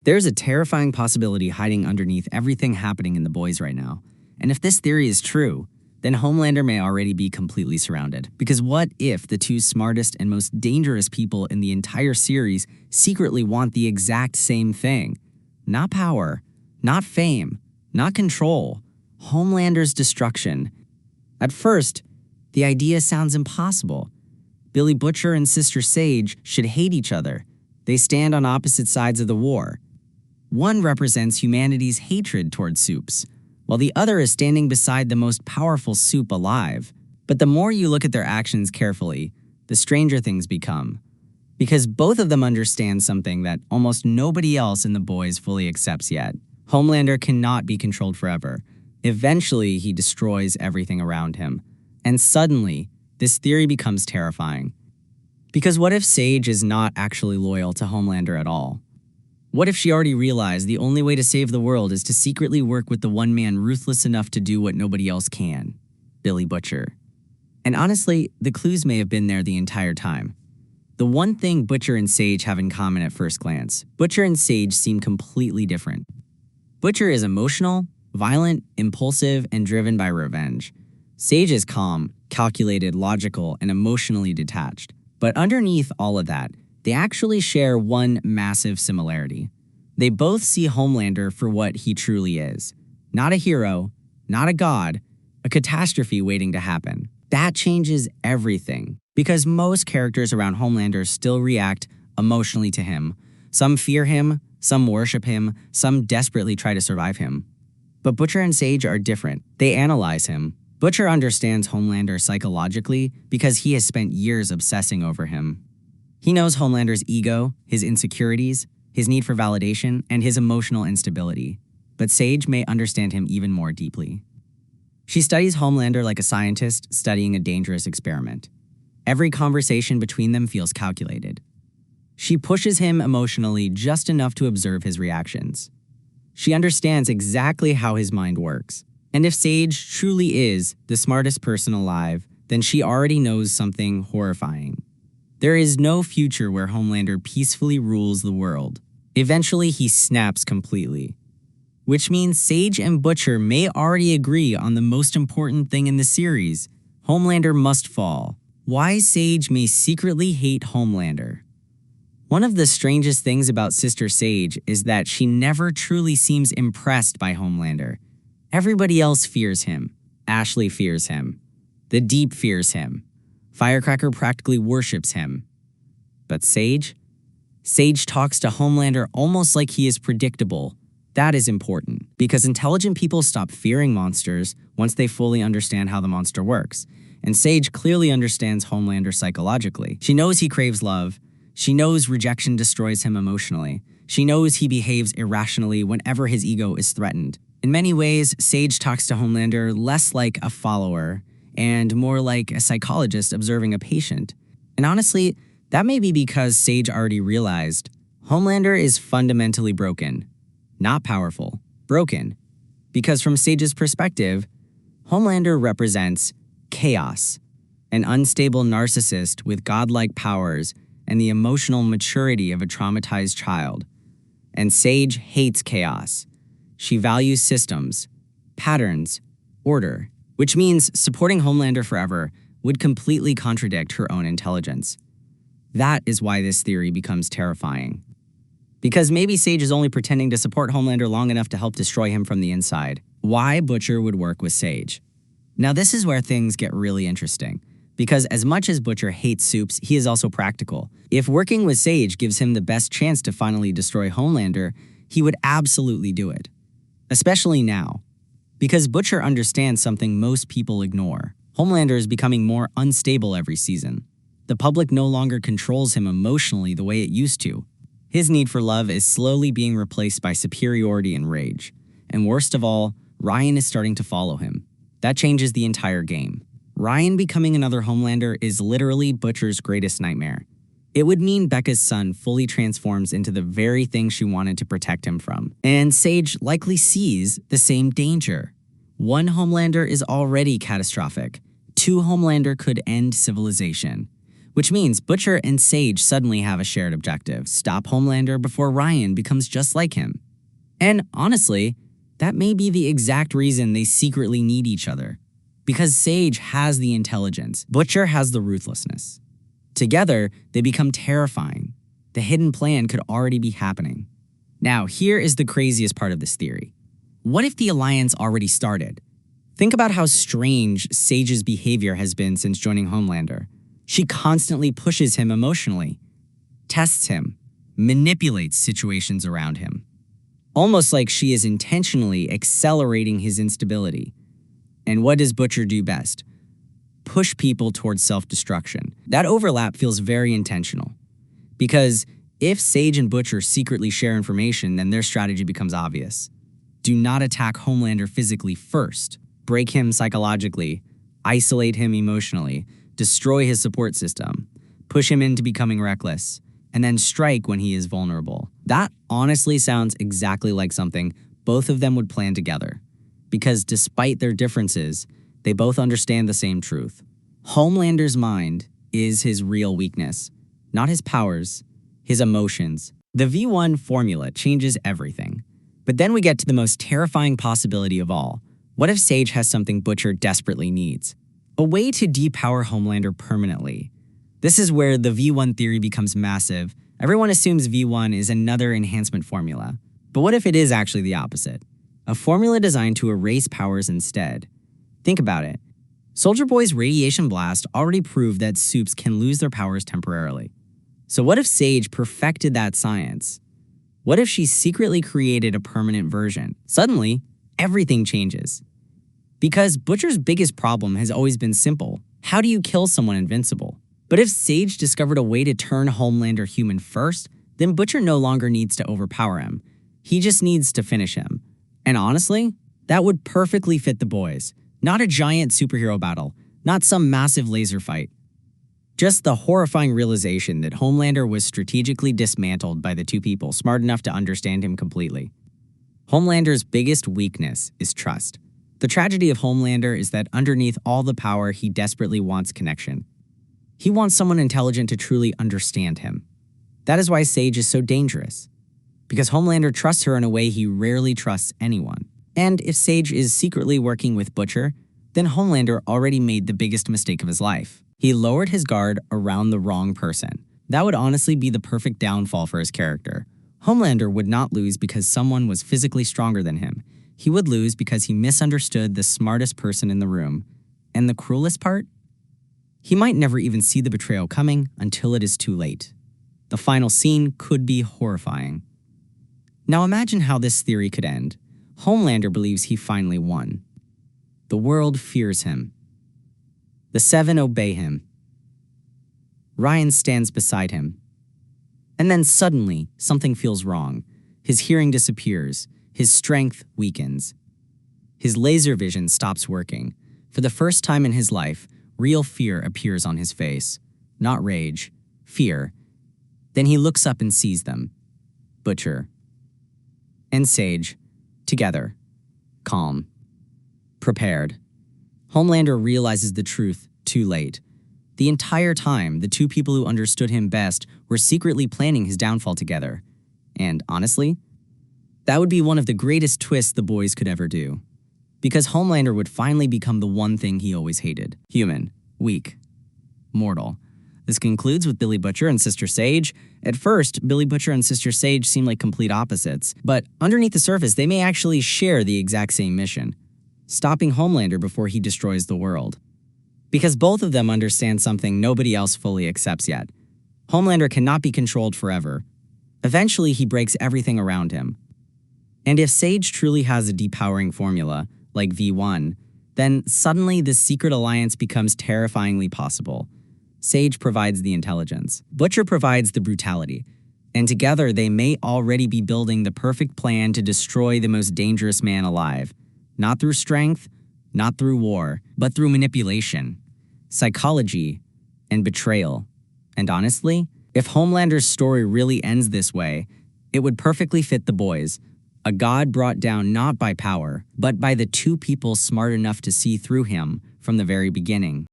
There's a terrifying possibility hiding underneath everything happening in The Boys right now. And if this theory is true, then Homelander may already be completely surrounded. Because what if the two smartest and most dangerous people in the entire series secretly want the exact same thing? Not power, not fame, not control, Homelander's destruction. At first, the idea sounds impossible. Billy Butcher and Sister Sage should hate each other. They stand on opposite sides of the war. One represents humanity's hatred toward soups, while the other is standing beside the most powerful soup alive. But the more you look at their actions carefully, the stranger things become. Because both of them understand something that almost nobody else in The Boys fully accepts yet. Homelander cannot be controlled forever. Eventually, he destroys everything around him. And suddenly, this theory becomes terrifying. Because what if Sage is not actually loyal to Homelander at all? What if she already realized the only way to save the world is to secretly work with the one man ruthless enough to do what nobody else can? Billy Butcher. And honestly, the clues may have been there the entire time. The one thing Butcher and Sage have in common at first glance, Butcher and Sage seem completely different. Butcher is emotional, violent, impulsive, and driven by revenge. Sage is calm, calculated, logical, and emotionally detached. But underneath all of that, they actually share one massive similarity. They both see Homelander for what he truly is. Not a hero, not a god, a catastrophe waiting to happen. That changes everything, because most characters around Homelander still react emotionally to him. Some fear him, some worship him, some desperately try to survive him. But Butcher and Sage are different. They analyze him. Butcher understands Homelander psychologically because he has spent years obsessing over him. He knows Homelander's ego, his insecurities, his need for validation, and his emotional instability. But Sage may understand him even more deeply. She studies Homelander like a scientist studying a dangerous experiment. Every conversation between them feels calculated. She pushes him emotionally just enough to observe his reactions. She understands exactly how his mind works. And if Sage truly is the smartest person alive, then she already knows something horrifying. There is no future where Homelander peacefully rules the world. Eventually, he snaps completely. Which means Sage and Butcher may already agree on the most important thing in the series. Homelander must fall. Why Sage may secretly hate Homelander. One of the strangest things about Sister Sage is that she never truly seems impressed by Homelander. Everybody else fears him. Ashley fears him. The Deep fears him. Firecracker practically worships him. But Sage? Sage talks to Homelander almost like he is predictable. That is important, because intelligent people stop fearing monsters once they fully understand how the monster works. And Sage clearly understands Homelander psychologically. She knows he craves love. She knows rejection destroys him emotionally. She knows he behaves irrationally whenever his ego is threatened. In many ways, Sage talks to Homelander less like a follower and more like a psychologist observing a patient. And honestly, that may be because Sage already realized Homelander is fundamentally broken, not powerful, broken. Because from Sage's perspective, Homelander represents chaos, an unstable narcissist with godlike powers and the emotional maturity of a traumatized child. And Sage hates chaos. She values systems, patterns, order. Which means supporting Homelander forever would completely contradict her own intelligence. That is why this theory becomes terrifying. Because maybe Sage is only pretending to support Homelander long enough to help destroy him from the inside. Why Butcher would work with Sage. Now this is where things get really interesting. Because as much as Butcher hates soups, he is also practical. If working with Sage gives him the best chance to finally destroy Homelander, he would absolutely do it. Especially now. Because Butcher understands something most people ignore. Homelander is becoming more unstable every season. The public no longer controls him emotionally the way it used to. His need for love is slowly being replaced by superiority and rage. And worst of all, Ryan is starting to follow him. That changes the entire game. Ryan becoming another Homelander is literally Butcher's greatest nightmare. It would mean Becca's son fully transforms into the very thing she wanted to protect him from. And Sage likely sees the same danger. One Homelander is already catastrophic. Two Homelander could end civilization. which means Butcher and Sage suddenly have a shared objective: stop Homelander before Ryan becomes just like him. And honestly, that may be the exact reason they secretly need each other. Because Sage has the intelligence, Butcher has the ruthlessness. Together, they become terrifying. The hidden plan could already be happening. Now, here is the craziest part of this theory. What if the alliance already started? Think about how strange Sage's behavior has been since joining Homelander. She constantly pushes him emotionally, tests him, manipulates situations around him. Almost like she is intentionally accelerating his instability. And what does Butcher do best? Push people towards self-destruction. That overlap feels very intentional. Because if Sage and Butcher secretly share information, then their strategy becomes obvious. Do not attack Homelander physically first. Break him psychologically, isolate him emotionally, destroy his support system, push him into becoming reckless, and then strike when he is vulnerable. That honestly sounds exactly like something both of them would plan together. Because despite their differences, they both understand the same truth. Homelander's mind is his real weakness, not his powers, his emotions. The V1 formula changes everything. But then we get to the most terrifying possibility of all. What if Sage has something Butcher desperately needs? A way to depower Homelander permanently. This is where the V1 theory becomes massive. Everyone assumes V1 is another enhancement formula. But what if it is actually the opposite? A formula designed to erase powers instead. Think about it. Soldier Boy's radiation blast already proved that supes can lose their powers temporarily. So what if Sage perfected that science? What if she secretly created a permanent version? Suddenly, everything changes. Because Butcher's biggest problem has always been simple. How do you kill someone invincible? But if Sage discovered a way to turn Homelander human first, then Butcher no longer needs to overpower him. He just needs to finish him. And honestly, that would perfectly fit the boys. Not a giant superhero battle, not some massive laser fight. Just the horrifying realization that Homelander was strategically dismantled by the two people smart enough to understand him completely. Homelander's biggest weakness is trust. The tragedy of Homelander is that underneath all the power, he desperately wants connection. He wants someone intelligent to truly understand him. That is why Sage is so dangerous. Because Homelander trusts her in a way he rarely trusts anyone. And if Sage is secretly working with Butcher, then Homelander already made the biggest mistake of his life. He lowered his guard around the wrong person. That would honestly be the perfect downfall for his character. Homelander would not lose because someone was physically stronger than him. He would lose because he misunderstood the smartest person in the room. And the cruelest part? He might never even see the betrayal coming until it is too late. The final scene could be horrifying. Now imagine how this theory could end. Homelander believes he finally won. The world fears him. The Seven obey him. Ryan stands beside him. And then suddenly, something feels wrong. His hearing disappears. His strength weakens. His laser vision stops working. For the first time in his life, real fear appears on his face. Not rage, fear. Then he looks up and sees them. Butcher and Sage, together, calm, prepared. Homelander realizes the truth too late. The entire time, the two people who understood him best were secretly planning his downfall together. And honestly, that would be one of the greatest twists the boys could ever do. Because Homelander would finally become the one thing he always hated: human, weak, mortal. This concludes with Billy Butcher and Sister Sage. At first, Billy Butcher and Sister Sage seem like complete opposites, but underneath the surface, they may actually share the exact same mission: stopping Homelander before he destroys the world. Because both of them understand something nobody else fully accepts yet. Homelander cannot be controlled forever. Eventually, he breaks everything around him. And if Sage truly has a depowering formula, like V1, then suddenly this secret alliance becomes terrifyingly possible. Sage provides the intelligence. Butcher provides the brutality. And together, they may already be building the perfect plan to destroy the most dangerous man alive. Not through strength, not through war, but through manipulation, psychology, and betrayal. And honestly, if Homelander's story really ends this way, it would perfectly fit the boys. A god brought down not by power, but by the two people smart enough to see through him from the very beginning.